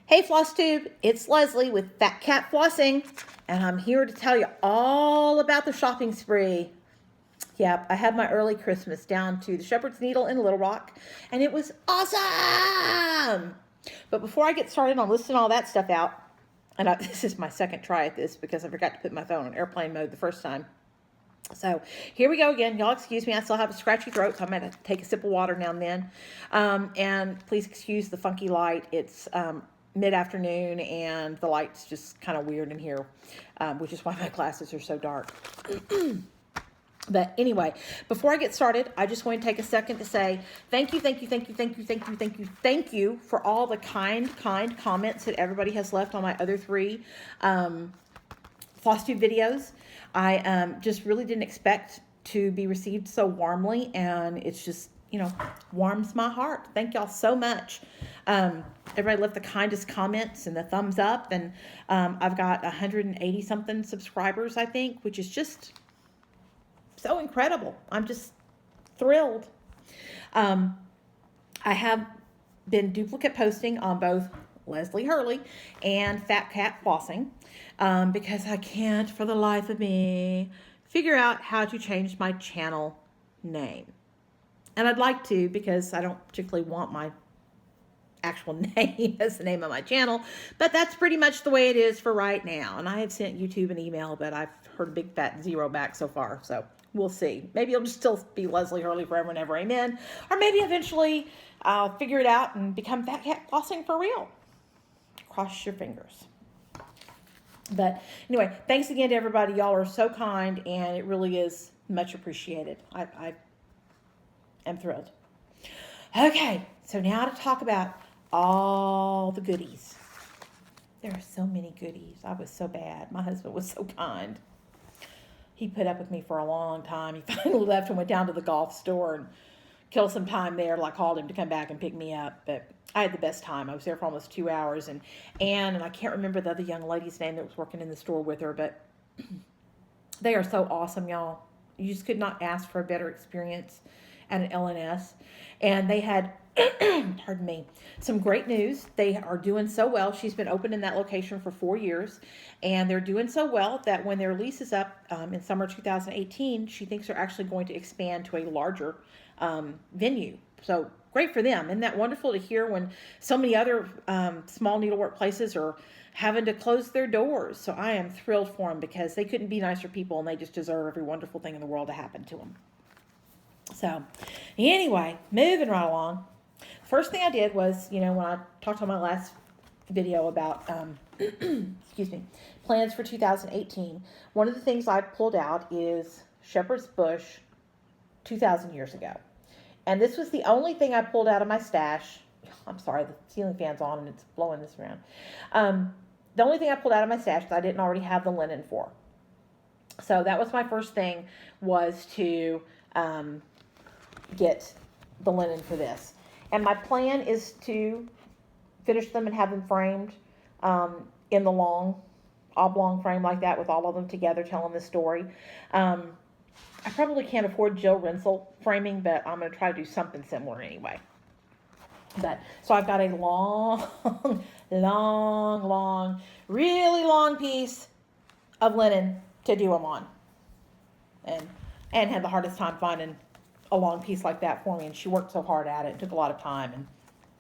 Hey FlossTube, it's Leslie with Phat Cat Flossing, and I'm here to tell you all about the shopping spree. Yep, I had my early Christmas down to the Shepherd's Needle in Little Rock, and it was awesome! But before I get started on listing all that stuff out, and this is my second try at this because I forgot to put my phone on airplane mode the first time. So here we go again. Y'all excuse me, I still have a scratchy throat, so I'm going to take a sip of water now and then. And please excuse the funky light. It's mid-afternoon and the light's just kind of weird in here, which is why my glasses are so dark. But anyway, before I get started, I just want to take a second to say thank you for all the kind comments that everybody has left on my other three FlossTube videos. I just really didn't expect to be received so warmly, and it's just, you know, warms my heart. Thank y'all so much. Everybody left the kindest comments and the thumbs up, and I've got 180 something subscribers, I think, which is just so incredible. I'm just thrilled. I have been duplicate posting on both Leslie Hurley and Phat Cat Flossing because I can't for the life of me figure out how to change my channel name. And I'd like to, because I don't particularly want my actual name as the name of my channel, but that's pretty much the way it is for right now. And I have sent YouTube an email, but I've heard a big fat zero back so far, so we'll see. Maybe it'll just still be Leslie Hurley forever and ever, amen. Or maybe eventually I'll figure it out and become Phat Cat Flossing for real. Cross your fingers. But anyway, thanks again to everybody. Y'all are so kind, and it really is much appreciated. I am thrilled. Okay, so now to talk about all the goodies. There are so many goodies. I was so bad. My husband was so kind. He put up with me for a long time. He finally left and went down to the golf store and killed some time there. I called him to come back and pick me up, but I had the best time. I was there for almost 2 hours, and Anne, and I can't remember the other young lady's name that was working in the store with her, but they are so awesome, y'all. You just could not ask for a better experience at an LNS. And they had, pardon me, some great news. They are doing so well. She's been open in that location for 4 years, and they're doing so well that when their lease is up in summer 2018, she thinks they're actually going to expand to a larger venue. So great for them. Isn't that wonderful to hear when so many other small needlework places are having to close their doors? So I am thrilled for them because they couldn't be nicer people, and they just deserve every wonderful thing in the world to happen to them. So anyway, moving right along. First thing I did was, you know, when I talked on my last video about, excuse me, plans for 2018, one of the things I pulled out is Shepherd's Bush 2,000 years ago. And this was the only thing I pulled out of my stash. I'm sorry, the ceiling fan's on and it's blowing this around. The only thing I pulled out of my stash that I didn't already have the linen for. So that was my first thing, was to get the linen for this. And my plan is to finish them and have them framed in the long oblong frame like that, with all of them together telling the story. I probably can't afford Jill Rinsel framing, but I'm going to try to do something similar anyway. But so I've got a long, really long piece of linen to do them on. And Anne had the hardest time finding a long piece like that for me, and she worked so hard at it. It took a lot of time, and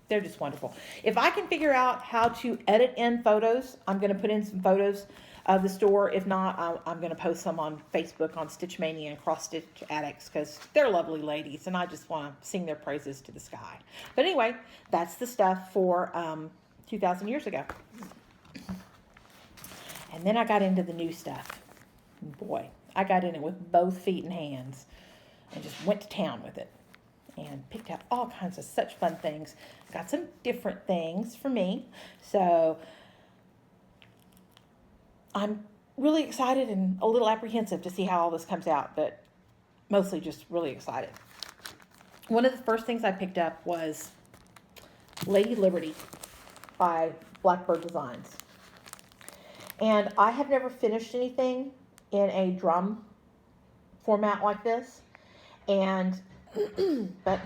they're just wonderful. If I can figure out how to edit in photos, I'm going to put in some photos of the store. If not, I'm going to post some on Facebook on Stitch Mania and Cross Stitch Addicts, because they're lovely ladies, and I just want to sing their praises to the sky. But anyway, that's the stuff for 2,000 years ago. And then I got into the new stuff. Boy, I got in it with both feet and hands, and just went to town with it and picked out all kinds of such fun things. Got some different things for me. So I'm really excited and a little apprehensive to see how all this comes out, but mostly just really excited. One of the first things I picked up was Lady Liberty by Blackbird Designs. And I have never finished anything in a drum format like this. And, but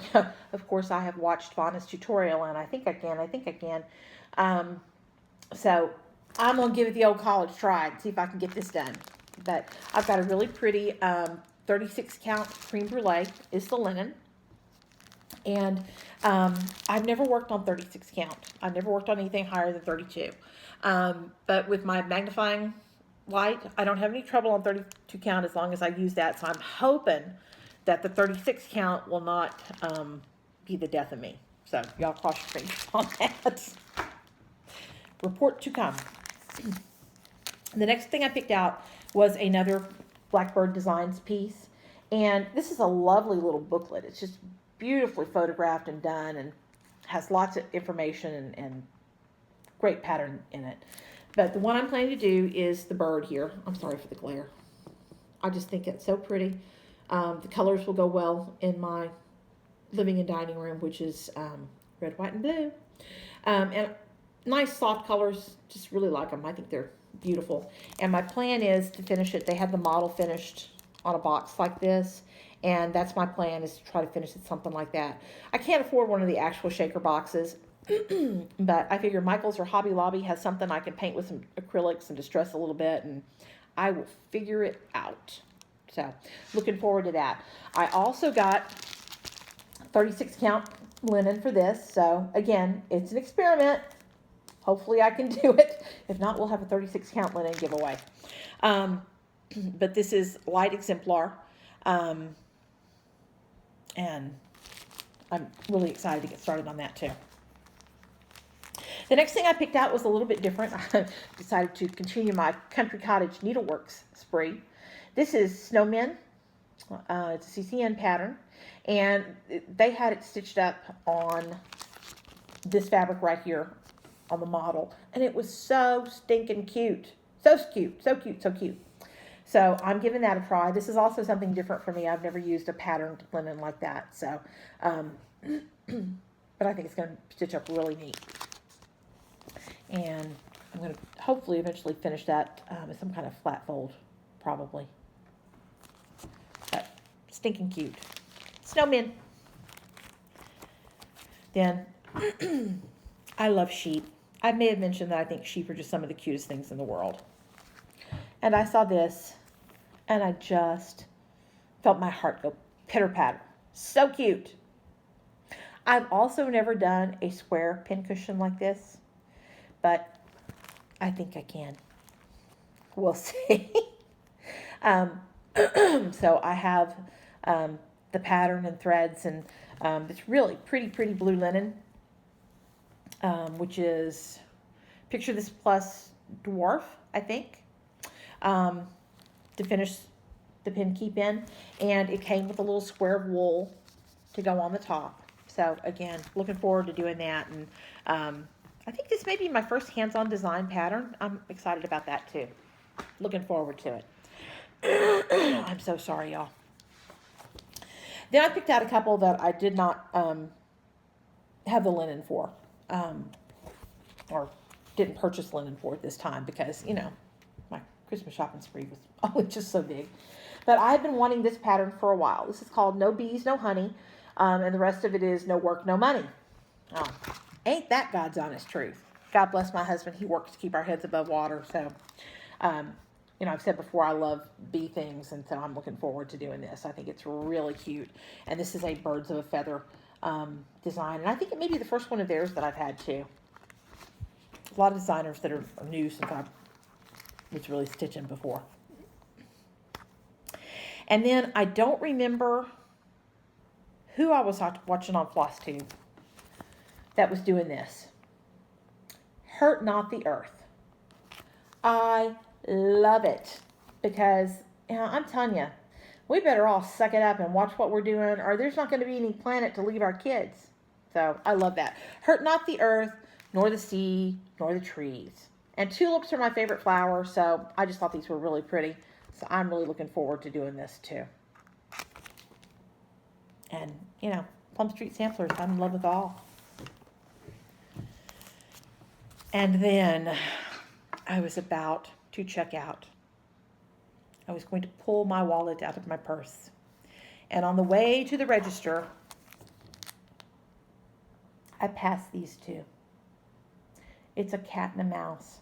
of course I have watched Vanna's tutorial, and I think I can. So I'm going to give it the old college try and see if I can get this done. But I've got a really pretty 36 count cream brulee is the linen. And I've never worked on 36 count. I've never worked on anything higher than 32. But with my magnifying light, I don't have any trouble on 32 count as long as I use that. So I'm hoping that the 36 count will not be the death of me. So y'all cross your fingers on that. Report to come. The next thing I picked out was another Blackbird Designs piece. And this is a lovely little booklet. It's just beautifully photographed and done and has lots of information and great pattern in it. But the one I'm planning to do is the bird here. I'm sorry for the glare. I just think it's so pretty. The colors will go well in my living and dining room, which is red, white, and blue. And nice soft colors, just really like them. I think they're beautiful. And my plan is to finish it. They have the model finished on a box like this. And that's my plan, is to try to finish it something like that. I can't afford one of the actual shaker boxes. But I figure Michael's or Hobby Lobby has something I can paint with some acrylics and distress a little bit. And I will figure it out. So looking forward to that. I also got 36 count linen for this. So again, it's an experiment. Hopefully I can do it. If not, we'll have a 36 count linen giveaway. But this is light exemplar. And I'm really excited to get started on that too. The next thing I picked out was a little bit different. I decided to continue my Country Cottage Needleworks spree. This is Snowmen. It's a CCN pattern. And they had it stitched up on this fabric right here on the model. And it was so stinking cute. So cute, so cute, so cute. So I'm giving that a try. This is also something different for me. I've never used a patterned linen like that. So, but I think it's going to stitch up really neat. And I'm going to hopefully eventually finish that with some kind of flat fold, probably. But stinking cute. Snowmen. Then, I love sheep. I may have mentioned that I think sheep are just some of the cutest things in the world. And I saw this, and I just felt my heart go pitter-patter. So cute. I've also never done a square pincushion like this, but I think I can. We'll see. So I have the pattern and threads, and it's really pretty blue linen, which is, picture this plus dwarf, I think, to finish the pin keep in. And it came with a little square of wool to go on the top. So again, looking forward to doing that. And I think this may be my first hands-on design pattern. I'm excited about that too. Looking forward to it. I'm so sorry, y'all. Then I picked out a couple that I did not have the linen for, or didn't purchase linen for at this time because, you know, my Christmas shopping spree was always just so big. But I've been wanting this pattern for a while. This is called No Bees, No Honey, and the rest of it is No Work, No Money. Oh, ain't that God's honest truth? God bless my husband. He works to keep our heads above water. So, you know, I've said before, I love bee things, and so I'm looking forward to doing this. I think it's really cute. And this is a birds of a feather design. And I think it may be the first one of theirs that I've had too. A lot of designers that are new since I was really stitching before. And then I don't remember who I was watching on FlossTube that was doing this. Hurt Not the Earth. I love it because, you know, I'm telling you, we better all suck it up and watch what we're doing, or there's not going to be any planet to leave our kids. So I love that. Hurt not the earth, nor the sea, nor the trees. And tulips are my favorite flower, so I just thought these were really pretty. So I'm really looking forward to doing this too. And, you know, Plum Street Samplers, I'm in love with all. And then I was about to check out. I was going to pull my wallet out of my purse. And on the way to the register, I passed these two. It's a cat and a mouse.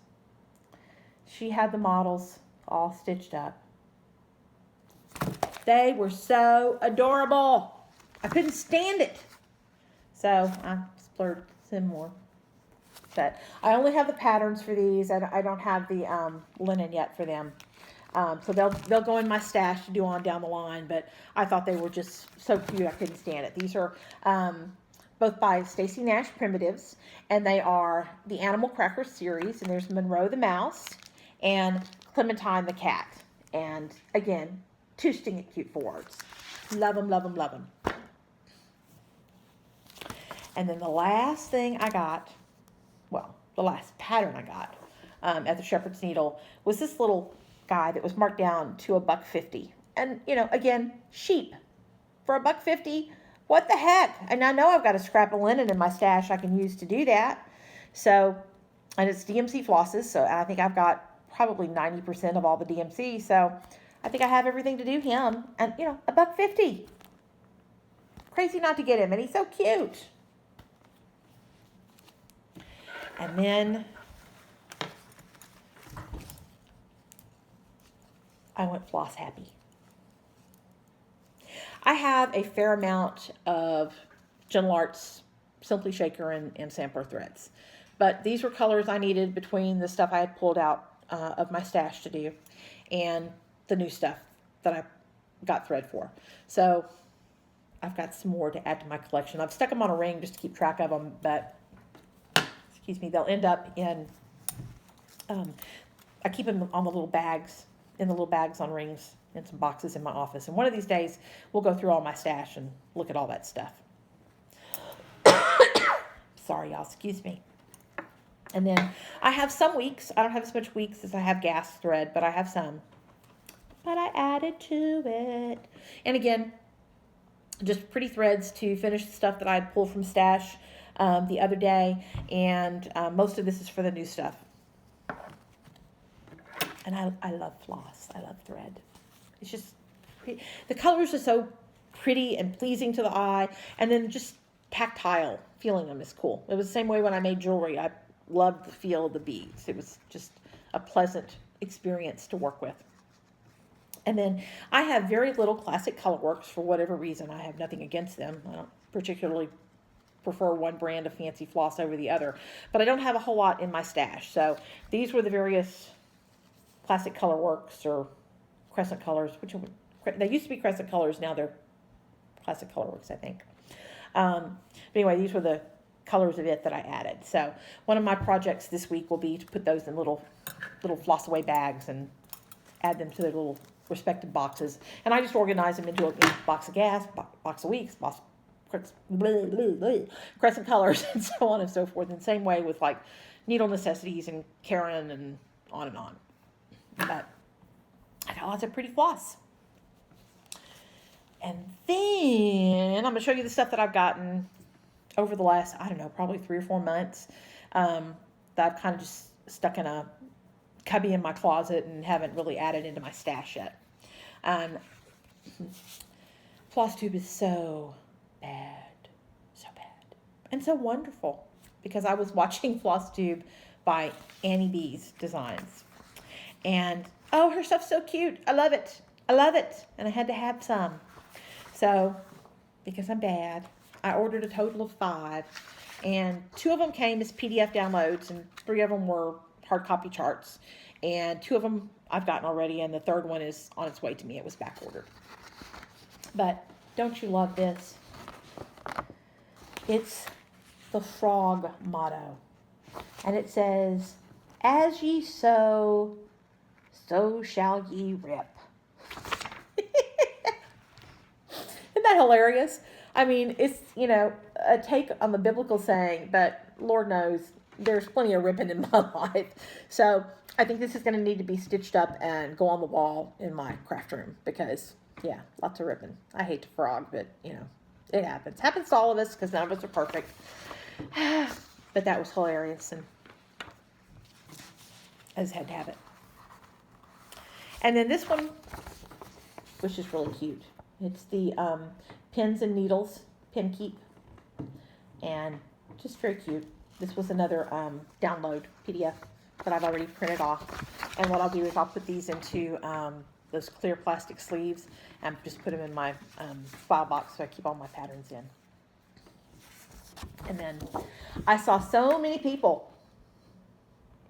She had the models all stitched up. They were so adorable. I couldn't stand it. So I splurged some more. But I only have the patterns for these. I don't have the linen yet for them. So they'll go in my stash to do on down the line. But I thought they were just so cute. I couldn't stand it. These are both by Stacy Nash Primatives, and they are the Animal Cracker series. And there's Monroe the mouse and Clementine the cat. And again, two stinging cute forwards. Love them, love them, love them. And then the last thing I got, well, the last pattern I got at the Shepherd's Needle was this little guy that was marked down to $1.50. And, you know, again, sheep. For $1.50, what the heck? And I know I've got a scrap of linen in my stash I can use to do that. So, and it's DMC flosses, so I think I've got probably 90% of all the DMC. So I think I have everything to do him. And, you know, $1.50. Crazy not to get him, and he's so cute. And then I went floss happy. I have a fair amount of Gentle Arts Simply Shaker and Sampler threads. But these were colors I needed between the stuff I had pulled out of my stash to do and the new stuff that I got thread for. So I've got some more to add to my collection. I've stuck them on a ring just to keep track of them, but excuse me, they'll end up in, I keep them on the little bags, in the little bags on rings in some boxes in my office. And one of these days, we'll go through all my stash and look at all that stuff. Sorry, y'all, excuse me. And then I have some weeks. I don't have as much weeks as I have gas thread, but I have some. But I added to it. And again, just pretty threads to finish the stuff that I had pulled from stash the other day, and most of this is for the new stuff. And I love floss. I love thread. It's just pretty. The colors are so pretty and pleasing to the eye, and then just tactile feeling them is cool. It was the same way when I made jewelry. I loved the feel of the beads. It was just a pleasant experience to work with. And then I have very little Classic Colorworks for whatever reason. I have nothing against them. I don't particularly prefer one brand of fancy floss over the other, but I don't have a whole lot in my stash. So these were the various Classic Colorworks or Crescent Colors, which they used to be Crescent Colors, now they're Classic Colorworks, I think. But anyway, these were the colors of it that I added. So one of my projects this week will be to put those in little floss away bags and add them to their little respective boxes. And I just organize them into a box of gas, box of weeks, Crescent Colors, and so on and so forth. And same way with like Needle Necessities and Karen and on and on. But I got lots of pretty floss. And then I'm going to show you the stuff that I've gotten over the last, I don't know, probably 3 or 4 months that I've kind of just stuck in a cubby in my closet and haven't really added into my stash yet. FlossTube is so bad, and so wonderful, because I was watching FlossTube by Annie Beez Designs, and oh, her stuff's so cute. I love it, and I had to have some. So because I'm bad, I ordered a total of 5, and 2 of them came as PDF downloads, and 3 of them were hard copy charts, and 2 of them I've gotten already, and the 3rd one is on its way to me. It was back ordered. But don't you love this? It's the frog motto, and it says, "As ye sow, so shall ye rip." Isn't that hilarious? I mean, it's, you know, a take on the biblical saying, but Lord knows there's plenty of ripping in my life. So I think this is going to need to be stitched up and go on the wall in my craft room, because, yeah, lots of ripping. I hate to frog, but, you know, it happens. Happens to all of us, because none of us are perfect. But that was hilarious, and I just had to have it. And then this one, which is really cute. It's the Pins and Needles Pin Keep, and just very cute. This was another download PDF that I've already printed off. And what I'll do is I'll put these into those clear plastic sleeves and just put them in my file box so I keep all my patterns in. And then I saw so many people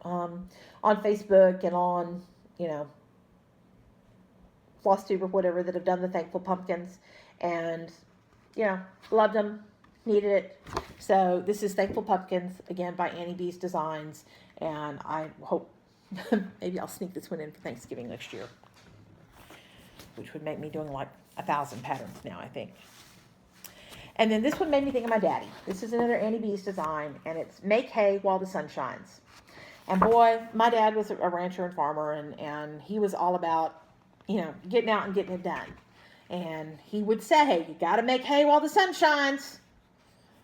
on Facebook and on, you know, FlossTube or whatever that have done the thankful pumpkins, and, you know, loved them, needed it. So this is Thankful Pumpkins, again, by Annie Beez Designs, and I hope maybe I'll sneak this one in for Thanksgiving next year, which would make me doing like 1,000 patterns now, I think. And then this one made me think of my daddy. This is another Annie Beez design, and it's Make Hay While the Sun Shines. And boy, my dad was a rancher and farmer, and he was all about, you know, getting out and getting it done. And he would say, you got to make hay while the sun shines,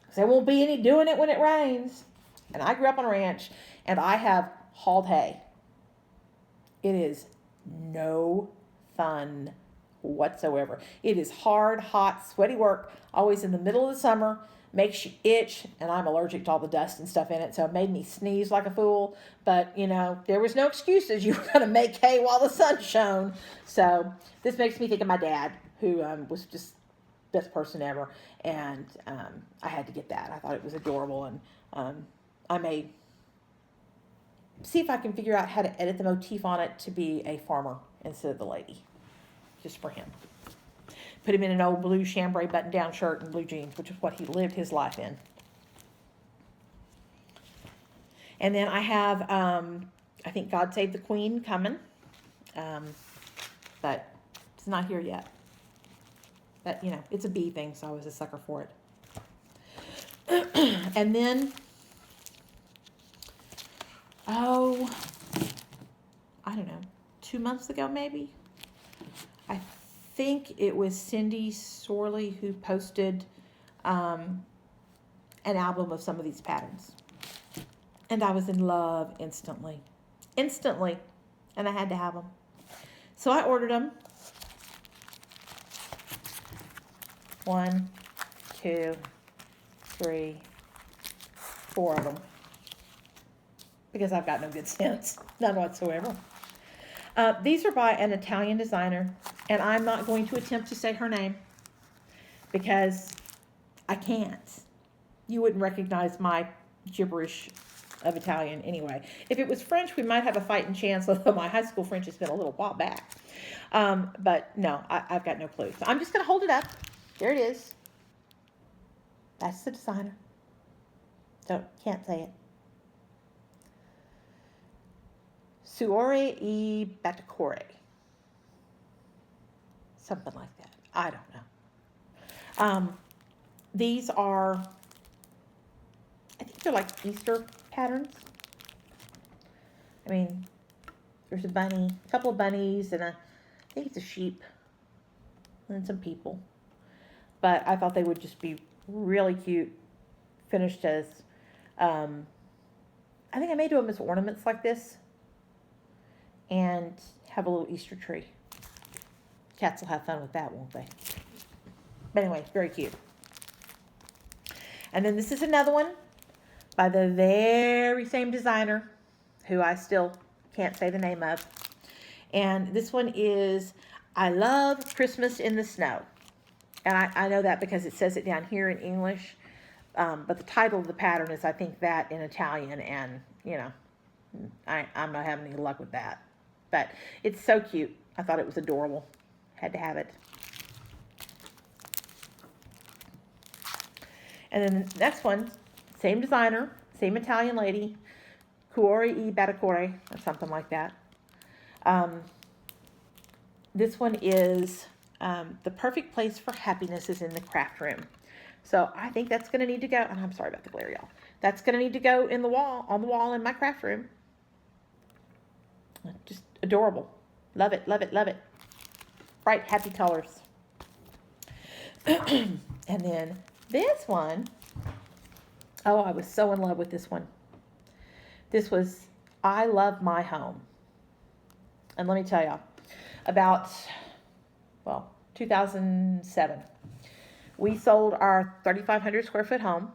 because there won't be any doing it when it rains. And I grew up on a ranch, and I have hauled hay. It is no fun whatsoever. It is hard, hot, sweaty work, always in the middle of the summer, makes you itch, and I'm allergic to all the dust and stuff in it, so it made me sneeze like a fool. But, you know, there was no excuses. You were going to make hay while the sun shone. So this makes me think of my dad, who was just best person ever, and I had to get that. I thought it was adorable, and I may see if I can figure out how to edit the motif on it to be a farmer instead of the lady, just for him. Put him in an old blue chambray button-down shirt and blue jeans, which is what he lived his life in. And then I have, I think God Save the Queen coming, but it's not here yet. But, you know, it's a bee thing, so I was a sucker for it. And then, oh, I don't know, 2 months ago maybe, I think it was Cindy Sorley who posted an album of some of these patterns. And I was in love instantly. Instantly. And I had to have them. So I ordered them. 1, 2, 3, 4 of them. Because I've got no good sense. None whatsoever. These are by an Italian designer, and I'm not going to attempt to say her name because I can't. You wouldn't recognize my gibberish of Italian anyway. If it was French, we might have a fighting chance, although my high school French has been a little while back. But no, I've got no clue. So I'm just going to hold it up. There it is. That's the designer. So can't say it. Cuore e Batticuore. Something like that. I don't know. These are, I think they're like Easter patterns. I mean, there's a bunny, a couple of bunnies, and I think it's a sheep, and some people. But I thought they would just be really cute, finished as, I think I may do them as ornaments like this, and have a little Easter tree. Cats will have fun with that, won't they? But anyway, very cute. And then this is another one by the very same designer, who I still can't say the name of. And this one is I Love Christmas in the Snow. And I know that because it says it down here in English. But the title of the pattern is, I think, that in Italian. And, you know, I'm not having any luck with that. But it's so cute. I thought it was adorable. Had to have it. And then the next one, same designer, same Italian lady, Cuore e Batticuore, or something like that. This one is The Perfect Place for Happiness is in the Craft Room. So I think that's going to need to go, and I'm sorry about the glare, y'all. That's going to need to go in the wall, on the wall in my craft room. Just adorable. Love it, love it, love it. Bright, happy colors. And then this one, oh, I was so in love with this one. This was I Love My Home. And let me tell you, about, well, 2007, we sold our 3,500 square foot home,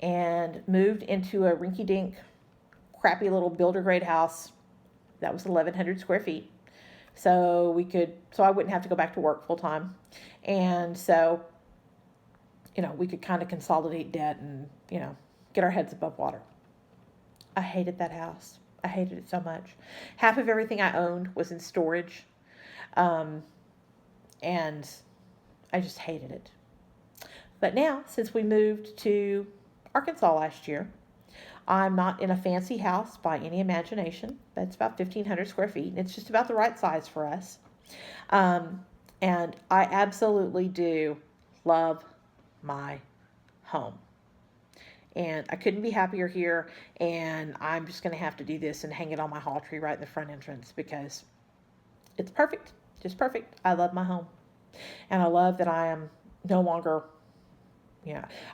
and moved into a rinky-dink, crappy little builder grade house that was 1,100 square feet. So I wouldn't have to go back to work full time. And so, we could kind of consolidate debt and, get our heads above water. I hated that house. I hated it so much. Half of everything I owned was in storage. And I just hated it. But now, since we moved to Arkansas last year, I'm not in a fancy house by any imagination. That's about 1,500 square feet. It's just about the right size for us. And I absolutely do love my home. And I couldn't be happier here. And I'm just going to have to do this and hang it on my hall tree right in the front entrance because it's perfect. Just perfect. I love my home. And I love that I am no longer,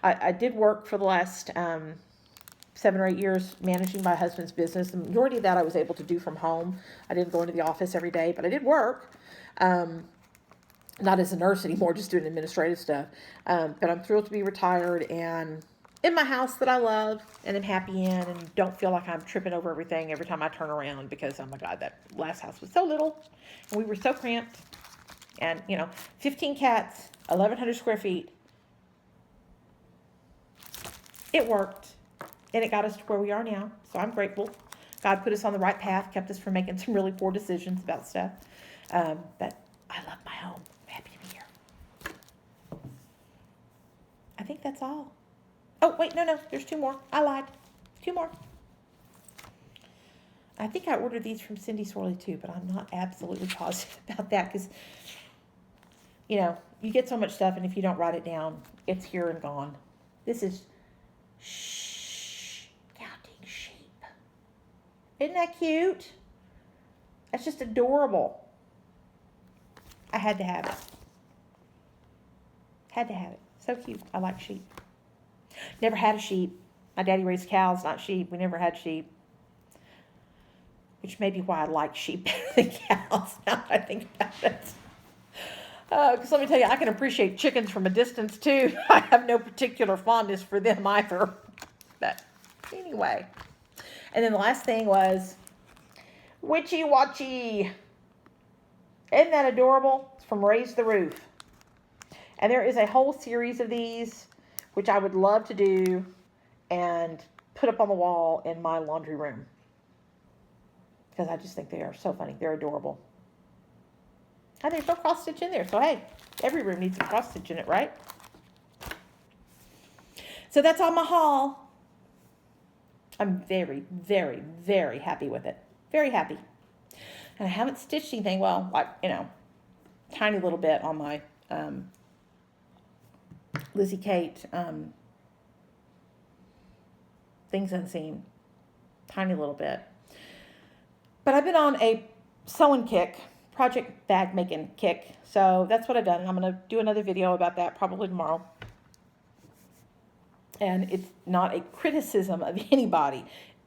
I did work for the last 7 or 8 years managing my husband's business. The majority of that I was able to do from home. I didn't go into the office every day, but I did work. Not as a nurse anymore, just doing administrative stuff. But I'm thrilled to be retired and in my house that I love and am happy in and don't feel like I'm tripping over everything every time I turn around because, oh my God, that last house was so little and we were so cramped. And, 15 cats, 1,100 square feet. It worked. And it got us to where we are now. So I'm grateful. God put us on the right path, kept us from making some really poor decisions about stuff. But I love my home. I'm happy to be here. I think that's all. Oh, wait, no. There's 2 more. I lied. 2 more. I think I ordered these from Cindy Swirly too, but I'm not absolutely positive about that because, you get so much stuff and if you don't write it down, it's here and gone. This is counting sheep. Isn't that cute? That's just adorable. I had to have it. Had to have it. So cute. I like sheep. Never had a sheep. My daddy raised cows, not sheep. We never had sheep. Which may be why I like sheep better than cows now that I think about it. Because let me tell you, I can appreciate chickens from a distance too. I have no particular fondness for them either. But anyway. And then the last thing was Witchy Watchy. Isn't that adorable? It's from Raise the Roof. And there is a whole series of these, which I would love to do and put up on the wall in my laundry room. Because I just think they are so funny. They're adorable. And there's no cross stitch in there. So, hey, every room needs a cross stitch in it, right? So that's all my haul. I'm very, very, very happy with it. Very happy. And I haven't stitched anything. Well, tiny little bit on my Lizzie Kate Things Unseen. Tiny little bit. But I've been on a sewing kick, project bag making kick. So that's what I've done. And I'm going to do another video about that probably tomorrow. And it's not a criticism of anybody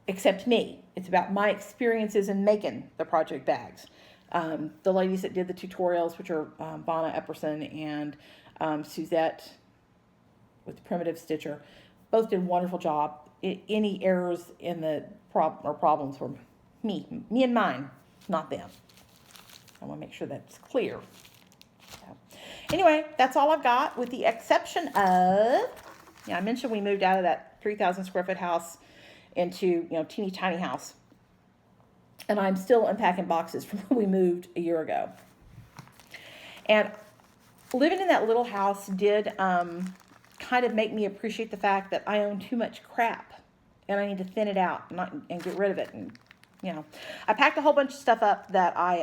except me. It's about my experiences in making the project bags. The ladies that did the tutorials, which are Vanna Epperson and Suzette with the Primitive Stitcher, both did a wonderful job. Any errors in the problems were me and mine, not them. I want to make sure that's clear. So, anyway, that's all I've got, with the exception of, I mentioned we moved out of that 3,000 square foot house into, teeny tiny house. And I'm still unpacking boxes from when we moved a year ago. And living in that little house did kind of make me appreciate the fact that I own too much crap. And I need to thin it out and get rid of it. And, I packed a whole bunch of stuff up that I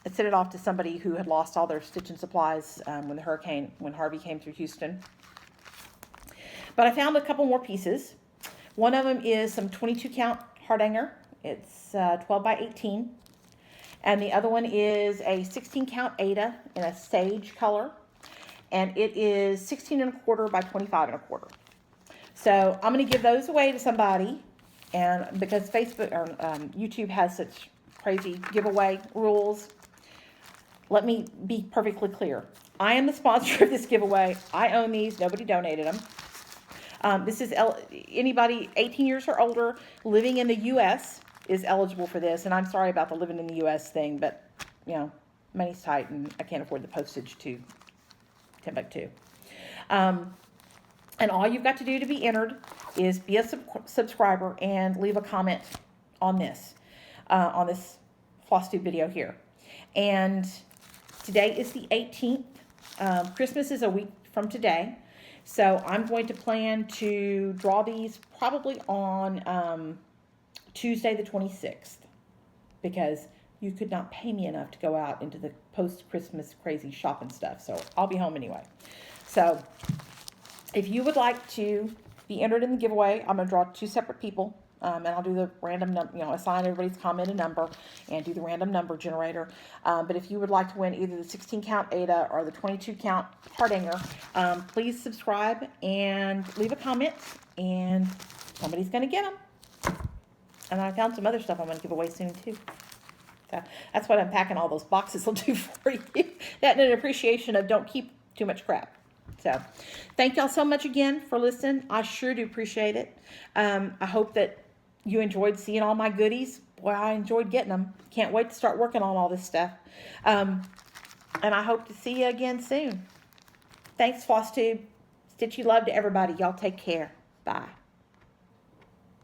had sent it off to somebody who had lost all their stitching supplies when Harvey came through Houston. But I found a couple more pieces. One of them is some 22 count hardanger. It's 12 by 18. And the other one is a 16 count Aida in a sage color. And it is 16 1/4 by 25 1/4. So I'm going to give those away to somebody. And because Facebook or YouTube has such crazy giveaway rules, let me be perfectly clear. I am the sponsor of this giveaway. I own these. Nobody donated them. This is anybody 18 years or older living in the U.S. is eligible for this. And I'm sorry about the living in the U.S. thing, but, you know, money's tight and I can't afford the postage to Timbuktu. And all you've got to do to be entered is be a subscriber and leave a comment on this FlossTube video here. And today is the 18th. Christmas is a week from today. So I'm going to plan to draw these probably on Tuesday the 26th, because you could not pay me enough to go out into the post-Christmas crazy shopping stuff. So I'll be home anyway. So if you would like to be entered in the giveaway, I'm going to draw 2 separate people. And I'll do the random, assign everybody's comment a number and do the random number generator. But if you would like to win either the 16 count Ada or the 22 count Hardanger, please subscribe and leave a comment, and somebody's going to get them. And I found some other stuff I'm going to give away soon too. So that's what unpacking all those boxes will do for you. That and an appreciation of don't keep too much crap. So thank y'all so much again for listening. I sure do appreciate it. I hope that you enjoyed seeing all my goodies. Boy, I enjoyed getting them. Can't wait to start working on all this stuff. And I hope to see you again soon. Thanks, FlossTube. Stitchy love to everybody. Y'all take care. Bye.